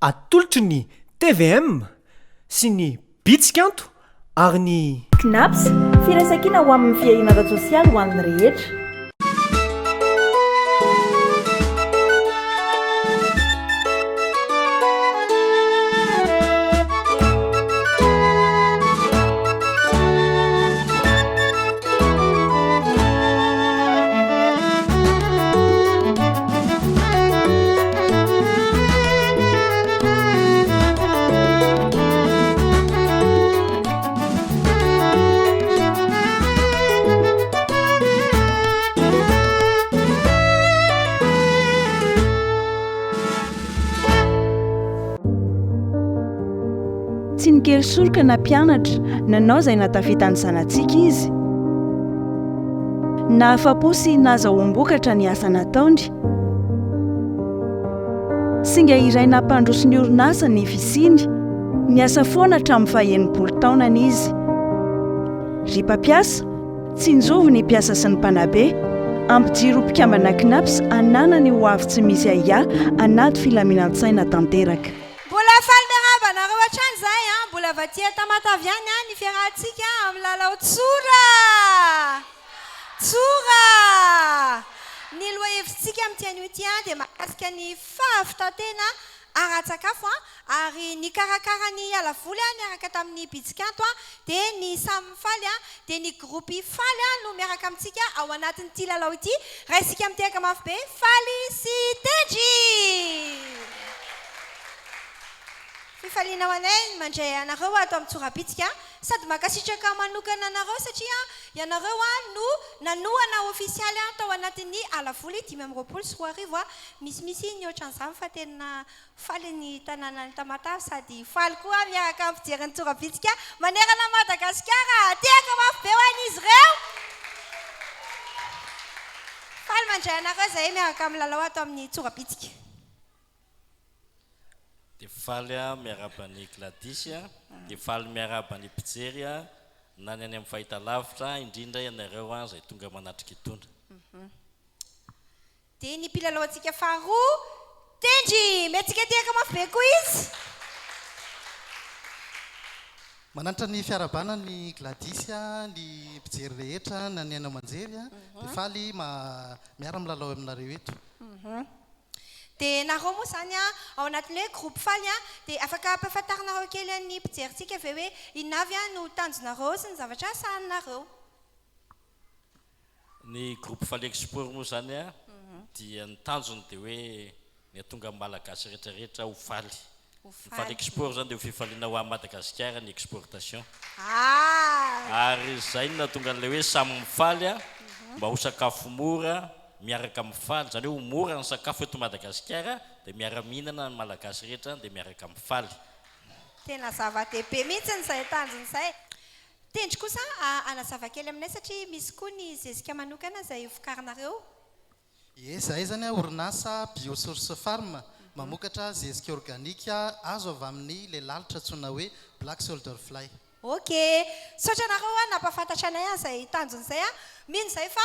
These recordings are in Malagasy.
atolotry ny tvm sy ny bitsikanto ary ny knaps firaisankina ho amin'ny fiainana sosialy ho an'ny rehetra. Tsy nikely soroka na mpianatra nanao izay natafitany zanantsika izy. Nahafa-po sy nahazoam-bokatra ny asa nataony. Singa iray nampandroso ny orinasa ny fisiny, niasa foana hatramin'ny faha-80 taonany izy. Ry mpampiasa, tsinjovo ny mpiasa sy ny mpanabe, ampijiro mpikambana knaps ananany ho avy tsy misy aia anaty filaminan-tsaina tanteraka. Mbola faly miaraba nareo hatrany zay mbola vatia tamataviany ny fiarahantsika amin'ny lalao tsora ny loahevitsika amin'ity anio ity dia mahakasika ny fahavitantena ara-tsakafo ary ny karakara ny alavoly miaraka tamin'ny bitsikanto dia ny samy faly dia ny gropy faly no miaraka amintsika ao anatin'ity lalao ity raha isika mitehaka mafy be faly sy tendry. Fifaliana ho anay mandray anareo atao amin'ny tsorabitsika sady makasitraka manokana anareo satria ianareo no nanoana ofisialy tao anatin'ny alavoly 2024 misy ny ohatran'izany fa tena faly ny tanàna ny Tamatavy sady faly koa miaraka amin'ny fijery tsorabitsika manerana Madagasikara tehaka mafy be ho an'izy ireo. Faly mandray anareo zay miaraka amin'ny lalao atao amin'ny tsorabitsika. Dia faly miarabany Gladys dia faly miarabany Pijery na ny any amin'ny fahitalavitra indrindra ianareo izay tonga manatrika itony. Dia ny mpilalao antsika faharoa tendry metsika tehaka mafy be koa izy. Manantra ny fiarabana ny Gladys ny Pijery rehetra na ny anao manjery dia faly miara milalao aminareo eto. Dia nareo moa zany ao anatin'ny hoe groupe faly dia afaka ampahafantarinareo kely ny mpijerytsika ve hoe inavy no tanjonareo sy ny zavatra sahaninareo. Ny groupe faly export moa zany dia ny tanjony dia hoe ny atonga malagasy rehetrarehetra ho faly. Ny faly export zany dia ho fifaliana ho amin'ny Madagasikara ny exportation. Ary izay no natonga an'ilay hoe samy mifaly mba ho sakafo mora miaraka amin'ny faly zany hoe mora ny sakafo eto Madagasikara dia miara-mihinana ny malagasy rehetra dia miaraka amin'ny faly. Tena zava-dehibe mihitsy izay tanjony izay. Tendry kosa anazava kely aminay satria misy koa ny zezika manokana izay vokarinareo. Zahay zany orinasa Biosource Farm mamokatra zezika organika azo avy amin'ny ilay lalitra antsoina hoe Black Soldier Fly. Okay, sotra nareo nampafantatra anay izay tanjony izay mino izay fa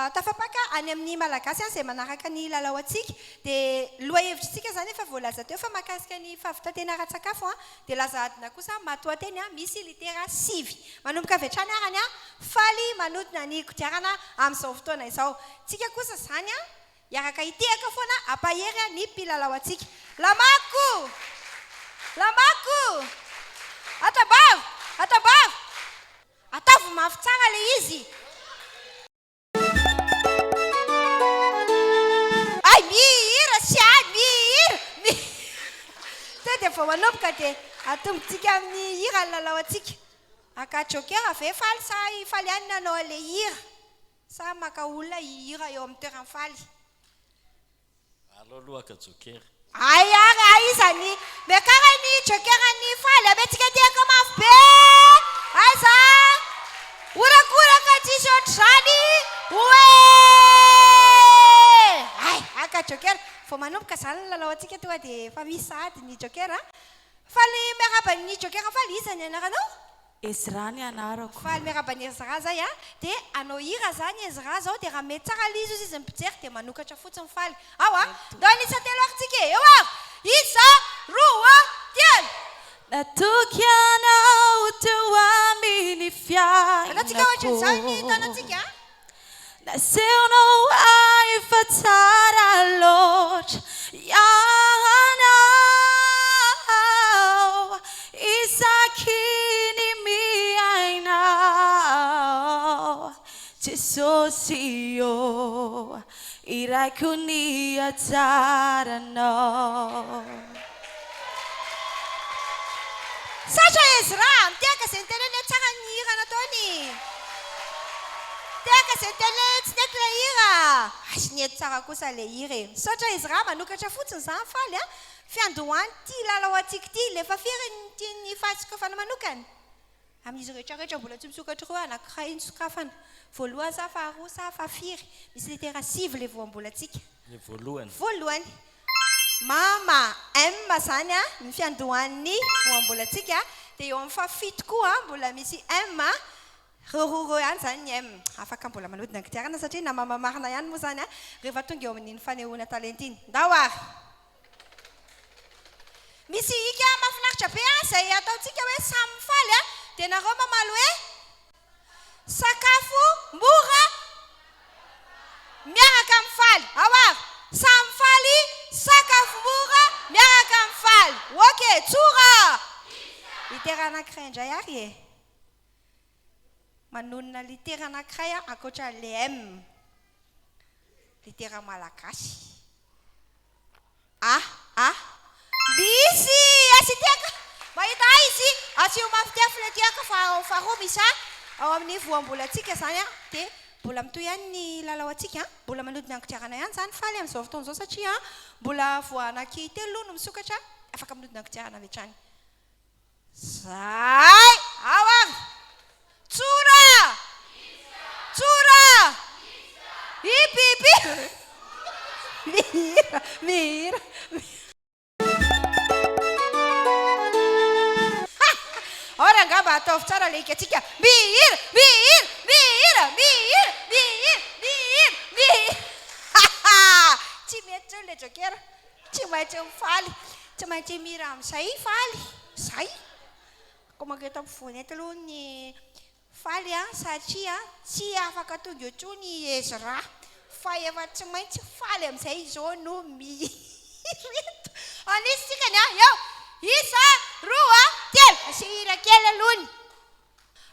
tafapaka any amin'ny malagasy izay manaraka ny lalao antsika dia lohahevitritsika zany efa voalaza teo fa mahakasika ny fahavitantena ara-tsakafo dia laza adina kosa matoateny misy litera 5 manomboka avy hatrany arany faly manodina ny kodiarana amin'izao fotoana izao. Tsika kosa zany iaraka hitehaka foana ampahery ny mpilalao antsika. Lamako atabavy atavo mafy tsara le izy. Ay mihira dia vao manomboka dia atombotsika amin'ny hira ny lalao antsika. Akajoker ave faly sa faly ihany nanao le hira sa maka olona hira eo amin'ny toerany faly. Allo aloha akajoker. Ay izany mekara ny jokerany faly ametsika tehaka mafy be. Aiza orakoraka tsisy ohatr'izany oe aka joker vao manomboka zany ny lalao antsika tonga dia efa misy sahady ny joker faly miarabany joker faly izany anaranao. Ezra ny anarako. Faly miarabany Ezra zay dia anao hira zany Ezra zao dia raha mety tsara lizo izy mijery dia manokatra fotsiny faly. Ao dao anisa telo aritsika eo isa roa ohatran'izao ny hitanantsika naseonao ahy fa tsara loatra ianao isaky ny miainao Jesosy io iraiko ny hatsaranao Satra Ezra mitehaka izay niteneny tsara ny hira nataony tehaka izay niteneny tsy nety ilay hira sy nety tsara kosa ilay hira e Satra Ezra manokatra fotsiny izany faly a fiandohany ty lalao antsika ty lefa firy ny tiany fahasokafana manokana amin'izy rehetrarehetra mbola tsy misokatra roa anankiray ny sokafana voalohany sa faharoa sa fahafiry misy litera 6 le voambolantsika voalohany mama M zany a ny fiandohan'ny voambolantsika dia eo amin'ny fafito koa mbola misy M rororo ihany zany ny M afaka mbola manodina gitiarana satria na mama marina ihany moa zany a rehefa tonga eo amin'iny fanehoana talenta iny ndawary misy hika mahafinaritra be izay ataontsika hoe samy faly a dia nareo mamaly hoe sakafo mora miaraka amin'ny faly awary samy faly sakafo mora miaraka amin'ny faly okay tsora litera anankiray indray ary e manonona litera anankiray ankoatra le M litera malagasy misy asiteka mahita izy asio mafitiafy le tiaka faharoa misy ao amin'ny voambolantsika zany a dia mbola mitoy ihany ny lalao antsika mbola manodina ankitiarana ihany zany faly amin'izao fotoana izao satria mbola voanaky telo no misokatra afaka manodina ankitiarana avy hatrany zay awary tsura hipihipi mihira ora angamba ataovy tsara le hikatsika mihira tsy mety treo le jokera tsy maintsy mifaly tsy maintsy mihira amin'izay faly zay ko manketa ampovoany eto aloha ny faly a satria tsy afaka tonga eo trony Ezra fa efa tsy maintsy faly amin'izay izao no mireto anisitsika ny eo isa roa telo asihira kely alohany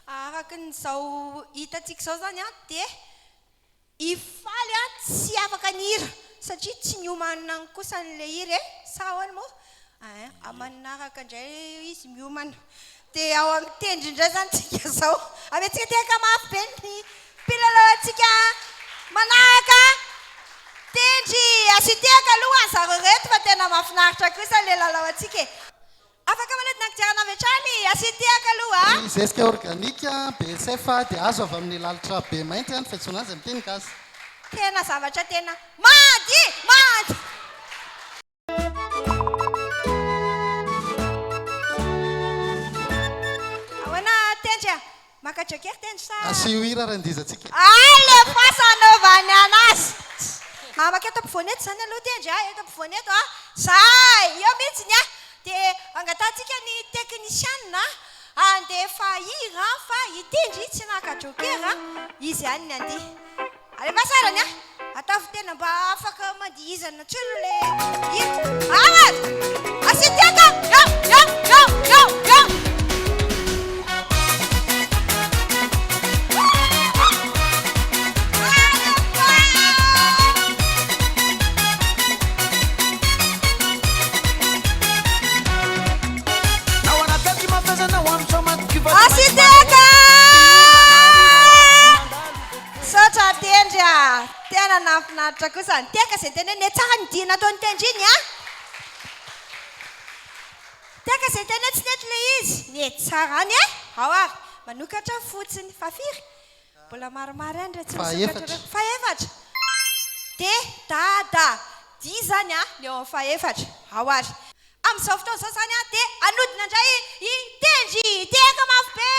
araka n'izao hitantsika izao zany a dia ifaly a tsy afaka ny hira satria tsy miomanina ny kosa n'le hira e sa ahoana moa amanaraka indray izy miomana dia ao amin'ny tendry indray zany tsika zao amentsika tehaka mafy be ny mpilalao antsika manaraka tendry asitehaka aloha zareo reto fa tena mahafinaritra kosa le lalao antsika e afaka manodina ankijarana avy hatrany asitehaka aloha zesika organika BSF dia azo avy amin'ny lalitra be mainty any fiantsoana azy amin'ny teny gasy tena zavatra tena mady ahoana tendry makadrakery tendry sa asio hira randizatsika le fasanaovany anazy maketo ampovoaneto zany aloha tendry eto ampovoaneto zay eo mihitsiny dia angatantsika ny teknisianina andefa hira fa itendry tsy nakajokera izy ihany ny andeha alefa sarany ataovy tena mba afaka mandihizana tsolo le hira asiteka asiteka sotra tendry tena nafinaritra kosa niteka izay teneny tsara ny dina ataony tendry iny teka izay teneny tsy nety le izy ny tsara any awary manokatra fotsiny fafiry mbola maromaro any re tsy misokatra faefatra dia dada di zany ny eo amin'ny faefatra awary amin'izao fotoana izao zany dia anodina indray itendry tehaka mafy be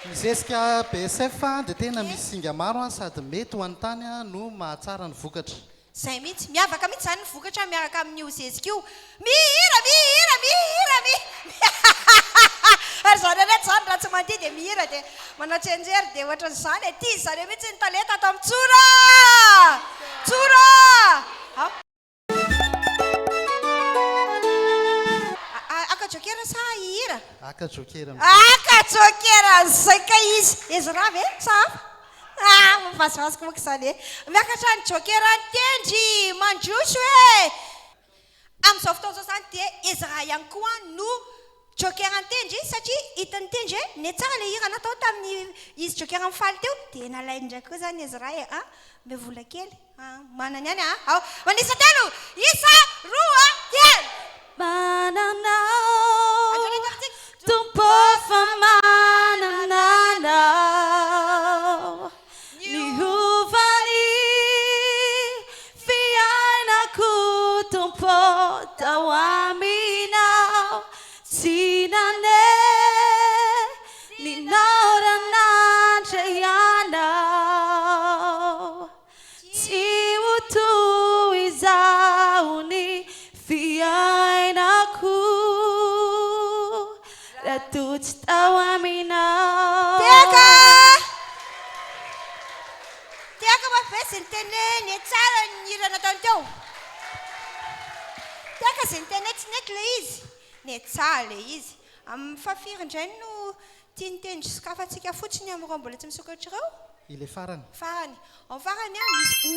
mizesika BSF dia tena misy singa maro sady mety ho an'ny tany no mahatsara ny vokatra zay mihitsy miavaka mihitsy zany ny vokatra miaraka amin'io zezika io mihira ary zany rehetra zany raha tsy mandeha dia mihira dia manao tsenjery dia ohatran'izany ty zareo mihitsy ny talenta ato amin'ny tsora tsora akajokera sa hihira akajokera akajokera zay ka izy raha ve safa mavazivaziko moka izany e miakatra ny jokera ny tendry mandroso e amin'izao fotoana zao zany dia izy raha ihany koa no jokera ny tendry satria hitan'ny tendry e ne tsara le hira natao tamin'ny izy jokera mifaly teo dia nalainy ndraiky koa zany izy raha e me vola kely manany any ao manisa telo isa roa telo mananao tompo fa mananao niovany fiainako tompo tao aminao sinane ninaoranandra ianao tsy ho toy izao ny fiainako raha totsy tao aminao tiaka mavesy ny teneny tsara ny hira nataony teo tiaka zay ny tenetsinety le izy ne tsara le izy amin'ny fafiry indray no tia ny tendry sokafantsika fotsiny amin'ireo mbola tsy misokatra ireo ile farany farany amin'ny farany misy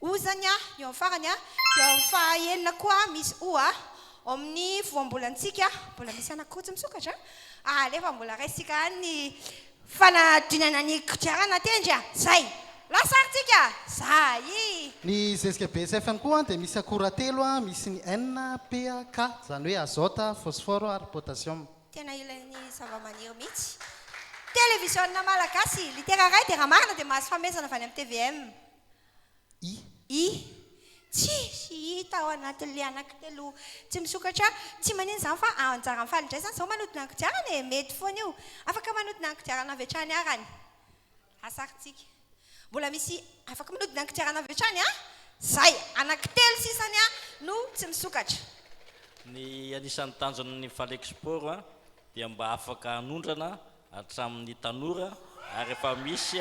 o zany eo amin'ny farany dia amin'ny fahaenina koa misy o amin'ny voambolantsika mbola misy anakotsy misokatra alefa mbola raisika ny fanadinana ny kodiarana tendry zay lasaritsika zay ny zezika BSF koa dia misy akora telo misy ny N, P, K zany hoe azota, phosphore ary potassium tena ilain'ny zavamaniry mihitsy televisionna malagasy litera ray dia raha marina dia mahazo famezana avy any amin'ny TVM tsy hita ao anatin'le anankitelo tsy misokatra tsy manino zany fa anjara mifaly indray zany zao manodina ankidiarana e mety foana io afaka manodina ankidiarana avy hatrany arany asaritsika mbola misy afaka manodina ankidiarana avy hatrany zay anankitelo sisany no tsy misokatra ny anisan'ny tanjona ny falexport dia mba afaka hanondrana hatramin'ny tanora ary efa misy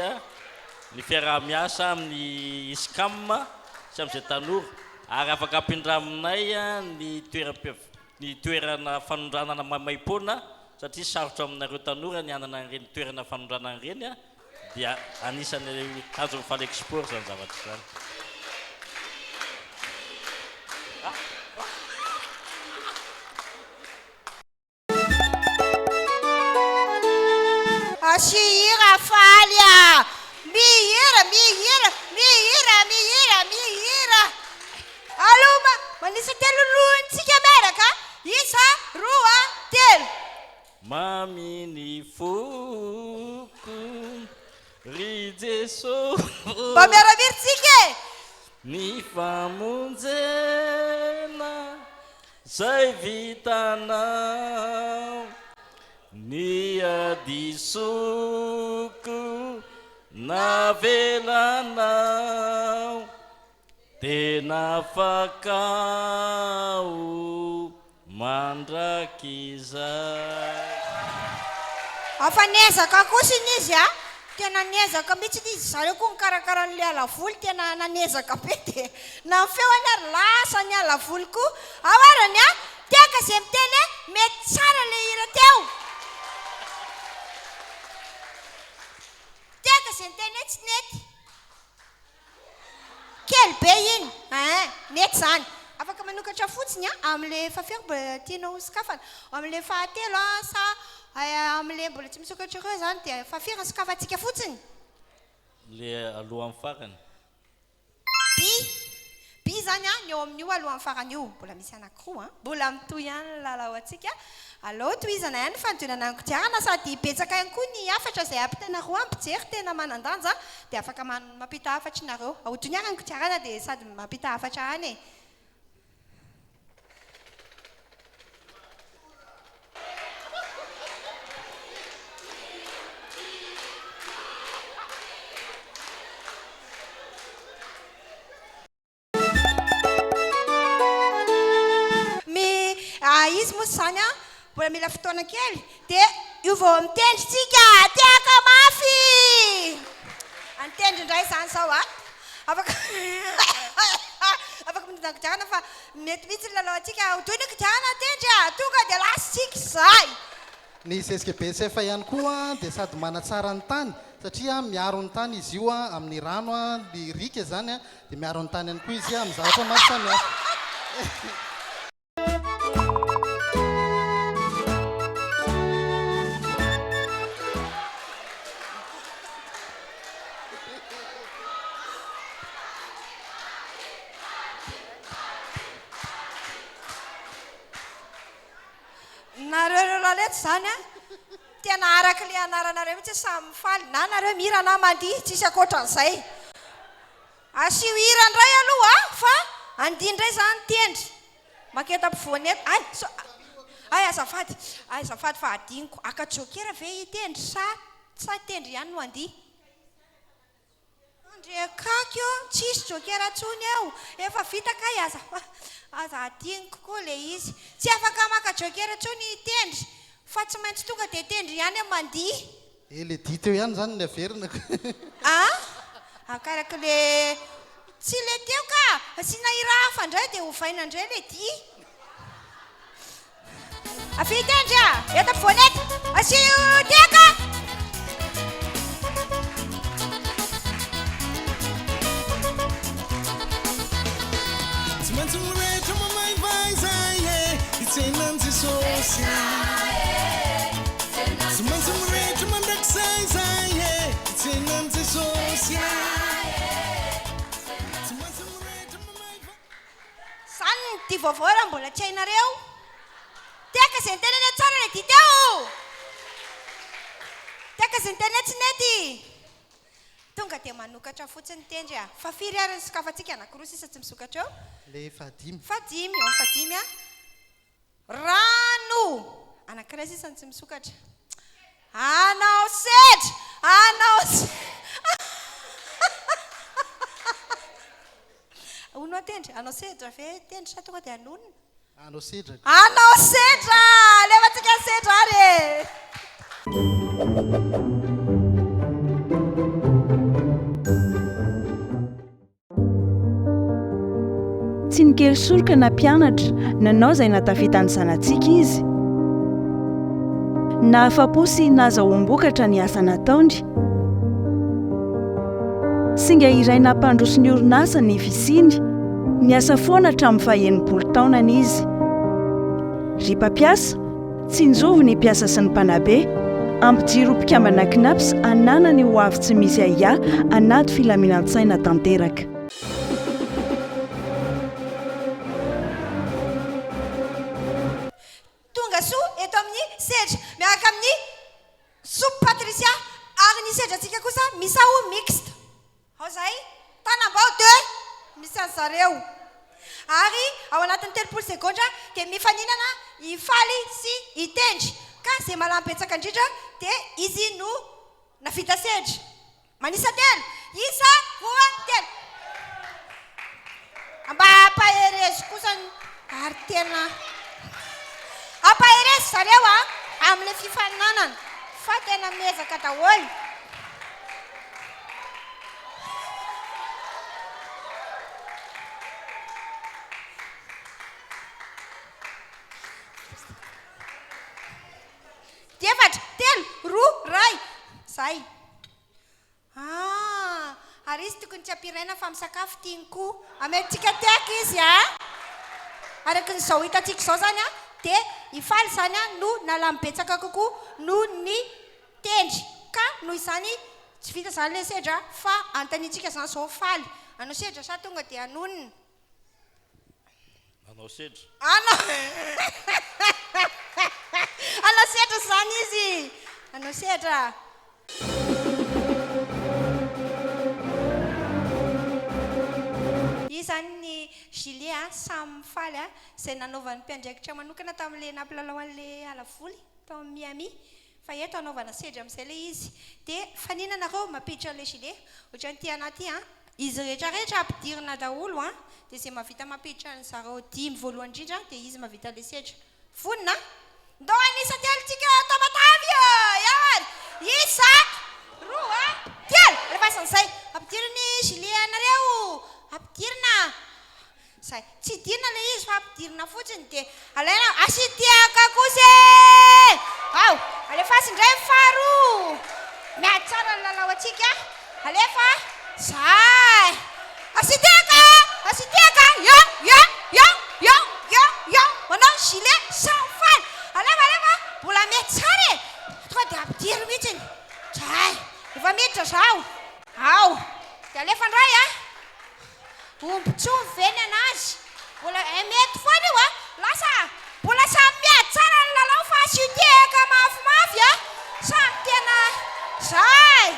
ny fiarah-miasa amin'ny scam sy amin'izay tanora ary afaka ampindraminay ny toerana fanondranana maimaim-poana satria sarotra aminareo tanora ny anana ireny toerana fanondranana ireny dia anisan'ny tanjona falexport zany zavatra zany asihira faly mihira aloma manisa telo lohantsika miaraka isa roa telo mami ny foko ry Jesosy mba miaramiritsika ny famonjena zay vitanao ny adisoko navelanao tena fakao mandrakizay afa niezaka kosiny izy tena niezaka mihitsy izy zareo koa nikarakaran'le alavoly tena nanezaka be dia na mifeoany ary lasa ny alavoly koa aoarany tiaka zay miteny mety tsara le hira teo tiaka zay miteny tsy nety kely be iny nety zany afaka manokatra fotsiny amin'le fafiry mbola tianao sokafana amin'le fahatelo sa amin'le mbola tsy misokatra ireo zany dia fafiry sokafantsika fotsiny le aloha amin'ny farany bi zany ny eo amin'io aloha amin'ny farany io mbola misy anakiroa mbola mitoy ihany lalao atsika allo tohizana ihany fanodonana ankodiarana sady betsaka ihany koa ny afatra zay ampitana roa ampijery tena manandanja dia afaka mampita afatra nareo ahodiny ary ankodiarana dia sady mampita afatra any izy moa zany mbola mila fotoana kely dia io vao mitendrytsika tiaka mafy antendry indray izany zao a afaka midinakodihana fa mety mihitsy ny lalao atsika hotoy ny kodihana tendry a tonga dia lasitsika izay ny zezika BCF ihany koa dia sady manatsara ny tany satria miaro ny tany izy io a amin'ny rano a ny rika zany a dia miaro ny tany ihany koa izy a amin'ny zavatra maro samihafa nareo laleto zany a tena araka le anaranareo mihitsy samy mifaly na nareo mihira na mandihy tsisy akoatran'izay asio hira indray aloha a fa andihy indray zany tendry maketa-pivoany eto ay azafady fa adiniko akajokera ve itendry sa tendry ihany no andihy andrekakyo tsisy jokera tsony eo efa vita kay aza adiniko koa le izy tsy afaka makajokera tsony itendry fa tsy maintsy tonga dia tendry ihany mandihy le dia teo ihany zany ny averina akaraka le tsy le teo ka asiana hira hafa indray dia hovaina indray le dia afitendry a eto ampovoany eto asio tiaka Sany ty vaovao raha mbola tsy hainareo tiaka izay ny tenany tsara le dia teo tiaka izay ny tenany tsy nety tonga dia manokatra fotsiny tendry a fa firy ary ny sokafantsika anankiroa sisa tsy misokatra eo le fadimy eo amin'ny fadimy a rano anankiray sisa tsy misokatra anao sedra ono atendry anao sedra ve tendry sa tonga dia anonona anao sedra levatsika sedra ary tsy nikely soroka na mpianatra nanao izay natafitany zanantsika izy na afa-po sy nazahoam-bokatra ny asa nataony singa iray nampandroso ny orinasa ny visiny ny asa foana hatramin'ny faha-enimpolo taonany izy ry mpampiasa tsy njovo ny mpiasa sy ny mpanabe ampijiro mpikambana kinaps ananany ho avy tsy misy ahiah anaty filaminan-tsaina tanteraka tonga soa eto amin'ny sedra miaraka amin'ny soupe patricia ary ny sedratsika kosa misaho mixte ao zay tanambao de misy azy zareo ary ao anatin'ny 3 sekondra dia mifaninana ifaly sy itendry ka zay malampetsaka indrindra dia izy no navita sedra manisa telo isa roa telo mba ampaherezy kosa ary tena ampaherezy zareo a amin'ilay fifaninanana fa tena miezaka daholo efatra telo roa ray zay ary izy tokony tsy ampiraina fa misakafo tiany koa ametintsika tiaka izy a araka nyzao hitantsika izao zany a dia ifaly zany a no nalamibetsaka kokoa no ny tendry ka noho izany tsy vita zany le sedra fa antanitsika zany zao faly anao sedra sa tonga dia anonona anao sedra anao sedra zany izy anao sedra io zany ny gilet samy mifaly a izay nanaovan'ny mpiandraikitra manokana tamin'le nampilalao an'le alavoly tao amin'ny Miami fa eto anaovana sedra amin'izay le izy dia faninanareo mampiditra an'le gilet ohatran'ny ty anaty a izy rehetrarehetra ampidirina daholo a dia izay mahavita mampiditra ny zareo 10 voalohany indrindra dia izy mahavita le sedra vonina ndao anisa telotsika tamatavy iary isak roa telo rehefasan'izay ampidiriny gilet-nareo ampidirina zay tsy dirina le izy fa ampidirina fotsiny dia alaina asitiaka kosa ao alefasindray faharoa miady tsara ny lalao atsika alefa zay asitiaka yo manao gilet sans faly alefa mbola mety tsara e tonga dia ampidiry mihitsiny zay efa miditra zao ao dia alefa ndray ombotsoa veny anazy mbola mety foana io lasa mbola samy miady tsara ny lalao fa asitiaka mafimafy samy tena zay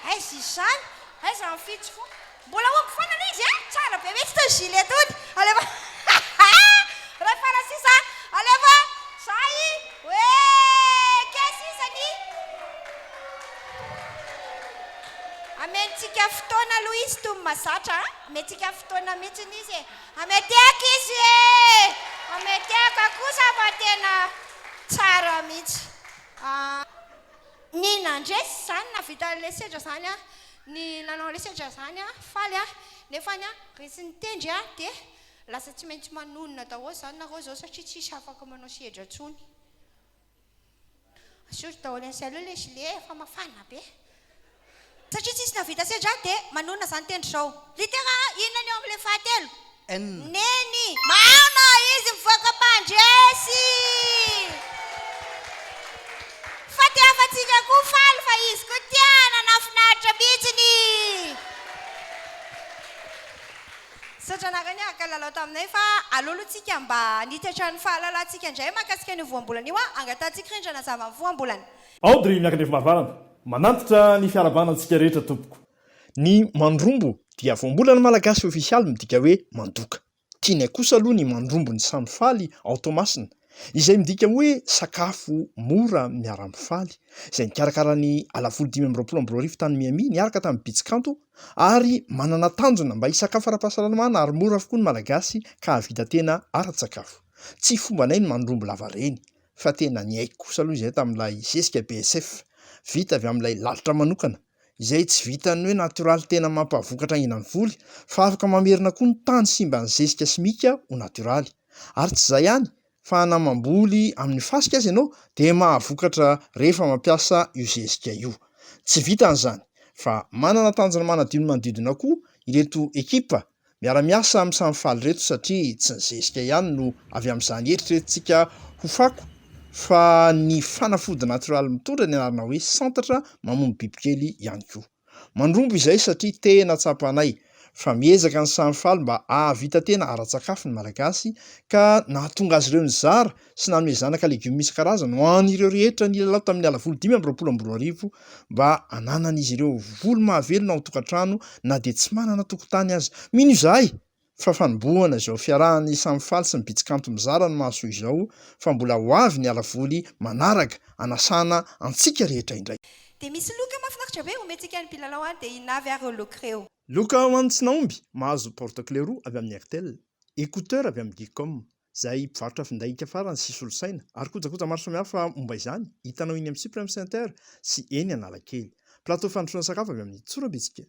ay zany ay za mifitsy fo mbola omby foana le izy tsara be metsy tao gilet tody alefa rehefa lasisa alefa zay hoe kesisany amentsika fotoana aloha izy toy mazatra amentsika fotoana mihitsiny izy ameteka izy ameteka kosa fa tena tsara mihitsy ny nandresy zany navita le sedra zany ny nanao le sedra zany faly nefany resy ny tendry dia lasa tsy maintsy manonona daholo zany nareo zao satria tsisy afaka manao sedra tsony asotro daholo an'izay aloha le gilet efa mafana be satria tsisy navita sedra dia manonona zany tendry zao litera inona ny eo am'le fahatelo neny maana izy mivoaka mpandresy fa ty afatsika koa faly fa izy koa tiana nafinaritra mihitsiny satranarany aka lalao taminay fa alolotsika mba nitatra ny fahalalantsika indray mahakasika ny voambolana io angatantsika rindrana zava ny voambolana aodry miankandrefa marivarana manantitra ny fiarabanantsika rehetra tompoko ny mandrombo dia voambolana malagasy ofisialy midika hoe mandoka tiany kosa aloha ny mandrombo ny samy faly ao Tomasina izay midika hoe sakafo mora miara-mifaly izay nikarakarany alafolo 520 tany Miami niaraka tamin'ny Bitsikanto ary manana tanjona mba hisakafo ara-pahasalamana ary mora avokoa ny malagasy ka havita tena ara-tsakafo tsy fombanay ny mandrombo lava reny fa tena ny haiko kosa aloha izay tamin'ilay zesika BSF vita avy amin'ilay lalitra manokana izay tsy vitany hoe natioraly tena mampavokatra inany voly fa afaka mamerina koa ny tany simba ny zesika simika ho natioraly ary tsy izay ihany fa namamboly amin'ny fasika azy ianao dia mahavokatra rehefa mampiasa io zezika io tsy vitan'izany fa manana tanjona manadino manodidina koa ireto ekipa miara-miasa amin'ny samy faly reto satria tsy ny zezika ihany no avy amin'izany eritreretintsika ho fako fa ny fanafody natioraly mitondra ny anarana hoe santatra mamomby bibikely ihany koa mandrombo izay satria tena tsapanay fa miezaka ny samy faly mba ahavita tena ara-tsakafo ny malagasy ka nahatonga azy ireo ny zara sy nanome zanaka legioma misy karazana ho an'ireo rehetra ny lalao tamin'ny alafolo 520 mba ananan'izy ireo voly mahavelona ao tokantrano na dia tsy manana tokotany azy mino izahay fa fanombohana izao fiarahany samy faly sy ny Bitsikanto mizara ny mahasoa izao fa mbola ho avy ny alavoly manaraka anasana antsika rehetra indray dia misy loka mahafinaritra be omentsika ny mpilalao dia inavy ary loka reo loka ho an'ny tsy naomby mahazo porte-clés roa avy amin'ny Airtel écouteur avy amin'ny Gcom izay mpivarotra findaika farany sy solosaina ary kojakoja maro samihafa momba izany hitanao iny amin'ny Supreme Center sy eny Analakely plateau fanotroana sakafo avy amin'ny Tsorabitsika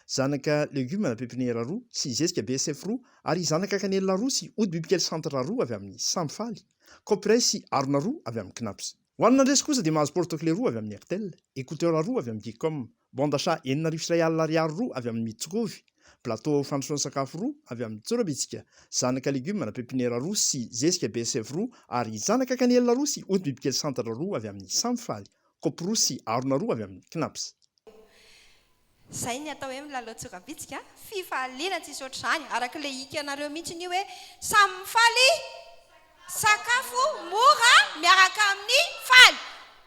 zanaka legioma na pépinière roa sy zezika BSF roa ary zanaka kanelina roa sy ody bibikely centre roa avy amin'ny Samfaly copray sy arona roa avy amin'ny Knaps ho an'ny andresy kosa dia mahazo porte-clés roa avy amin'ny Airtel écouteur roa avy amin'ny Gcom bande d'achat 900 ariary roa avy amin'ny Mitsokovy plateau fanotroana sakafo roa avy amin'ny Tsorabitsika zanaka legioma na pépinière roa sy zezika BSF roa ary zanaka kanelina roa sy ody bibikely centre roa avy amin'ny Samfaly copy roa sy arona roa avy amin'ny Knaps zay ny atao hoe milalao Tsorabitsika fifaliana tsy isy ohatr'izany araka le hikanareo mihitsy ny hoe samy faly sakafo mora miaraka amin'ny faly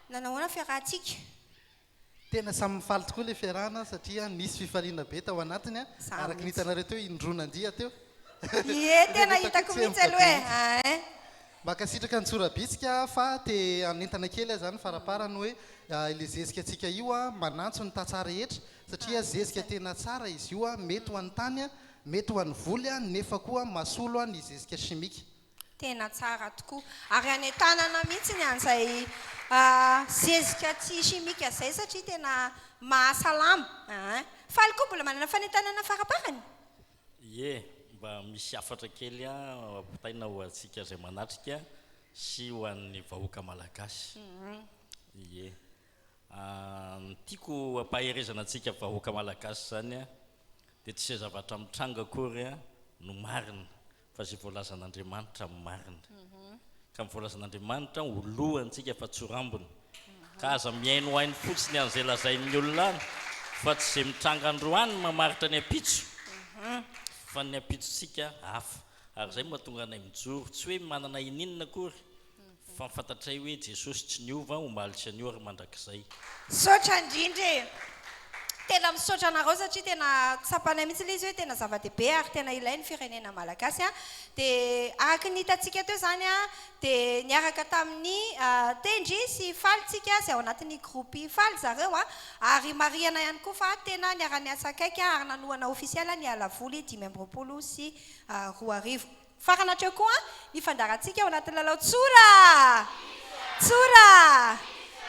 nanahoana fiarahantsika tena samy faly tokoa le fiarahana satria nisy fifaliana be tao anatiny araka ny hitanareo teo indronandia teo tena hitako mihitsy aloha e makasitraka ny Tsorabitsika fa te anentana kely zany faraparany hoe ile zezika atsika io manantso ny tatsara rehetra satria zezika tena tsara izy io mety ho an'ny tany mety ho an'ny voly nefa koa masolo ny zezika chimique tena tsara tokoa ary any tanana mihitsy ny an'izay zezika tsy chimika zay satria tena mahasalama faly koa mbola manana fanentanana faraparany ie mba misy afatra kely apitaina ho antsika zay manatrika sy ho an'ny vahoaka malagasy ie tiako ampaherezana antsika vahoaka malagasy zany dia tsy zay zavatra mitranga akory no marina fa zay voalazan'Andriamanitra marina ka mivoalazan'Andriamanitra ho lohantsika fa tsorambony ka aza miaino hainy fotsiny an'izay lazain'ny olona any fa tsy zay mitranga androany mamaritra ny apitso fa ny apitsontsika hafa ary zay mahatonga anay mijoro tsy hoe manana ininona akory fa mifantatray hoe Jesosy tsy niova omalitra anio ary mandrakizay sotra indrindra tena misotra anareo satria tena tsapanay mihitsy ilay izy hoe tena zava-dehibe ary tena ilainy firenena malagasy dia araka ny hitantsika teo zany dia niaraka tamin'ny tendry sy falyntsika zay ao anatin'ny groupy faly zareo ary mariana ihany koa fa tena niara-ny asakaiky ary nanohana ofisialy ny alavoly 5 sy 2 faranatreo koa ny fandarantsika ao anatin'ny lalao tsora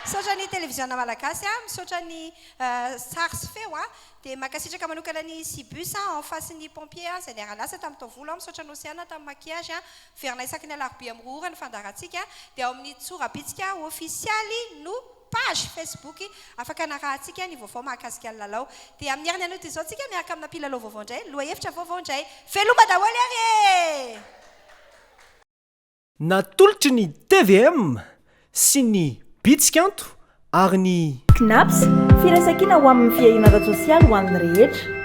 misaotra ny télévision malagasy misaotra ny sary sy feo dia makasitraka manokana ny Cibus en face ny pompier zay niara-lasa tamin'ny taovolo misaotra ny Océane tamin'ny maquillage verina isaky ny alarobia amin'ny roa ny fandarantsika dia ao amin'ny tsora bitsika ofisialy no page Facebook afaka narahantsika ny vaovao mahakasika ny lalao dia amin'ny heriny anoto izao tsika miaraka amina mpilalao vaovao indray loha hevitra vaovao indray veloma daholo ary natolotry ny TVM sy ny Bitskanto ary ny Knaps firaisan-kina ho amin'ny fiainana sosialy ho an'ny rehetra